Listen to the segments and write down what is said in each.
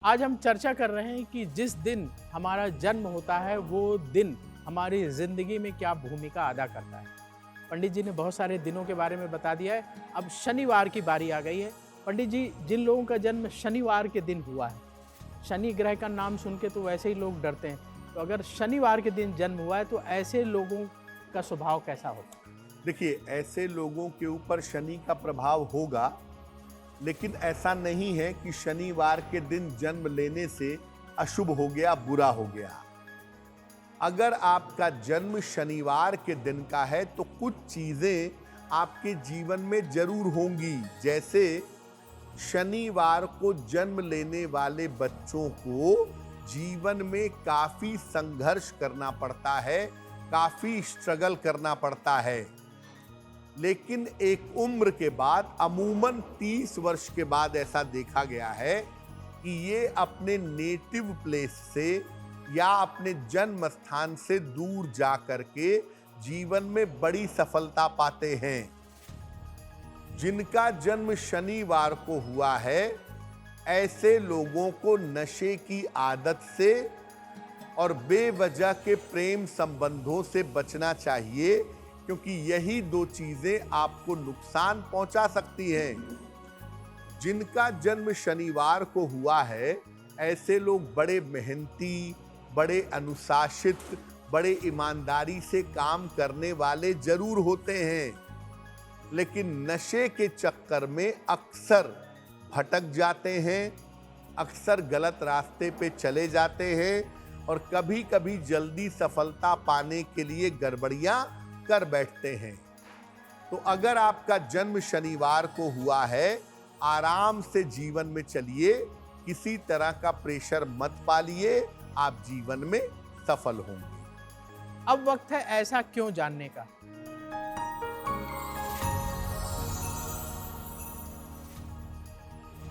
आज हम चर्चा कर रहे हैं कि जिस दिन हमारा जन्म होता है वो दिन हमारी ज़िंदगी में क्या भूमिका अदा करता है। पंडित जी ने बहुत सारे दिनों के बारे में बता दिया है। अब शनिवार की बारी आ गई है। पंडित जी, जिन लोगों का जन्म शनिवार के दिन हुआ है, शनि ग्रह का नाम सुन के तो वैसे ही लोग डरते हैं, तो अगर शनिवार के दिन जन्म हुआ है तो ऐसे लोगों का स्वभाव कैसा होगा? देखिए, ऐसे लोगों के ऊपर शनि का प्रभाव होगा, लेकिन ऐसा नहीं है कि शनिवार के दिन जन्म लेने से अशुभ हो गया, बुरा हो गया। अगर आपका जन्म शनिवार के दिन का है तो कुछ चीजें आपके जीवन में जरूर होंगी। जैसे शनिवार को जन्म लेने वाले बच्चों को जीवन में काफी संघर्ष करना पड़ता है, काफी स्ट्रगल करना पड़ता है। लेकिन एक उम्र के बाद, अमूमन 30 वर्ष के बाद ऐसा देखा गया है कि ये अपने नेटिव प्लेस से या अपने जन्म स्थान से दूर जा करके जीवन में बड़ी सफलता पाते हैं। जिनका जन्म शनिवार को हुआ है, ऐसे लोगों को नशे की आदत से और बेवजह के प्रेम संबंधों से बचना चाहिए, क्योंकि यही दो चीजें आपको नुकसान पहुंचा सकती हैं। जिनका जन्म शनिवार को हुआ है, ऐसे लोग बड़े मेहनती, बड़े अनुशासित, बड़े ईमानदारी से काम करने वाले जरूर होते हैं, लेकिन नशे के चक्कर में अक्सर भटक जाते हैं, अक्सर गलत रास्ते पे चले जाते हैं और कभी कभी जल्दी सफलता पाने के लिए गड़बड़ियां कर बैठते हैं। तो अगर आपका जन्म शनिवार को हुआ है, आराम से जीवन में चलिए, किसी तरह का प्रेशर मत पालिए, आप जीवन में सफल होंगे। अब वक्त है ऐसा क्यों जानने का।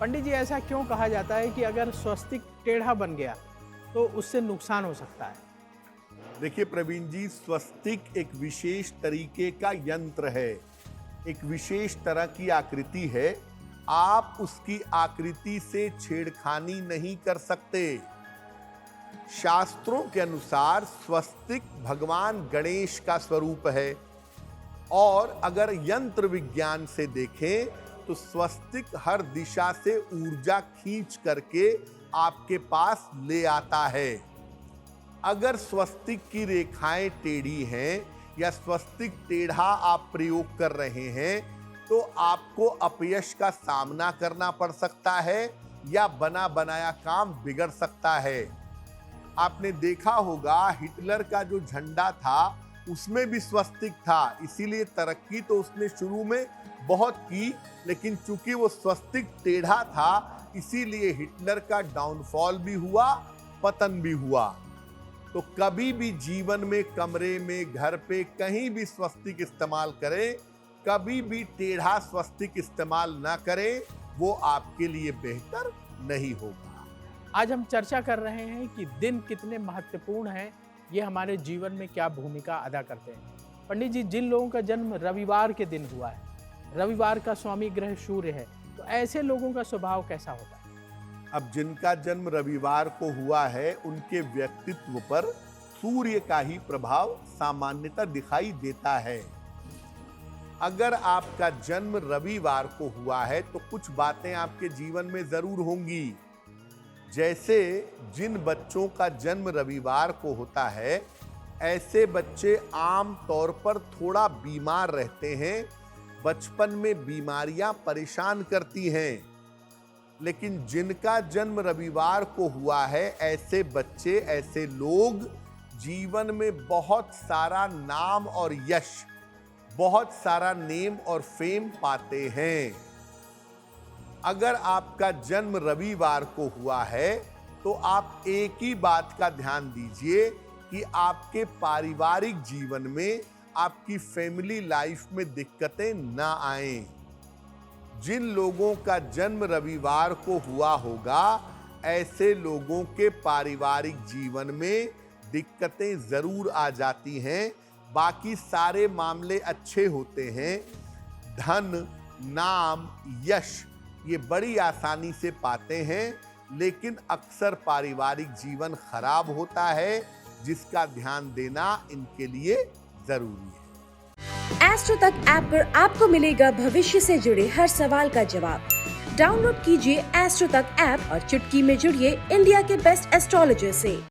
पंडित जी, ऐसा क्यों कहा जाता है कि अगर स्वस्तिक टेढ़ा बन गया तो उससे नुकसान हो सकता है? देखिए प्रवीण जी, स्वस्तिक एक विशेष तरीके का यंत्र है, एक विशेष तरह की आकृति है। आप उसकी आकृति से छेड़खानी नहीं कर सकते। शास्त्रों के अनुसार स्वस्तिक भगवान गणेश का स्वरूप है, और अगर यंत्र विज्ञान से देखें तो स्वस्तिक हर दिशा से ऊर्जा खींच करके आपके पास ले आता है। अगर स्वस्तिक की रेखाएं टेढ़ी हैं या स्वस्तिक टेढ़ा आप प्रयोग कर रहे हैं, तो आपको अपयश का सामना करना पड़ सकता है या बना बनाया काम बिगड़ सकता है। आपने देखा होगा, हिटलर का जो झंडा था उसमें भी स्वस्तिक था, इसीलिए तरक्की तो उसने शुरू में बहुत की, लेकिन चूंकि वो स्वस्तिक टेढ़ा था, इसीलिए हिटलर का डाउनफॉल भी हुआ, पतन भी हुआ। तो कभी भी जीवन में, कमरे में, घर पे, कहीं भी स्वस्तिक इस्तेमाल करें, कभी भी टेढ़ा स्वस्तिक इस्तेमाल ना करें, वो आपके लिए बेहतर नहीं होगा। आज हम चर्चा कर रहे हैं कि दिन कितने महत्वपूर्ण हैं, ये हमारे जीवन में क्या भूमिका अदा करते हैं। पंडित जी, जिन लोगों का जन्म रविवार के दिन हुआ है, रविवार का स्वामी ग्रह सूर्य है, तो ऐसे लोगों का स्वभाव कैसा होता है? अब जिनका जन्म रविवार को हुआ है, उनके व्यक्तित्व पर सूर्य का ही प्रभाव सामान्यतः दिखाई देता है। अगर आपका जन्म रविवार को हुआ है तो कुछ बातें आपके जीवन में जरूर होंगी। जैसे जिन बच्चों का जन्म रविवार को होता है, ऐसे बच्चे आम तौर पर थोड़ा बीमार रहते हैं, बचपन में बीमारियां परेशान करती हैं। लेकिन जिनका जन्म रविवार को हुआ है, ऐसे बच्चे, ऐसे लोग जीवन में बहुत सारा नाम और यश, बहुत सारा नेम और फेम पाते हैं। अगर आपका जन्म रविवार को हुआ है तो आप एक ही बात का ध्यान दीजिए कि आपके पारिवारिक जीवन में, आपकी फैमिली लाइफ में दिक्कतें ना आएं। जिन लोगों का जन्म रविवार को हुआ होगा, ऐसे लोगों के पारिवारिक जीवन में दिक्कतें जरूर आ जाती हैं, बाकी सारे मामले अच्छे होते हैं। धन, नाम, यश ये बड़ी आसानी से पाते हैं, लेकिन अक्सर पारिवारिक जीवन खराब होता है, जिसका ध्यान देना इनके लिए जरूरी है। एस्ट्रो तक ऐप पर आपको मिलेगा भविष्य से जुड़े हर सवाल का जवाब। डाउनलोड कीजिए एस्ट्रो तक ऐप और चुटकी में जुड़िए इंडिया के बेस्ट एस्ट्रोलॉजर से।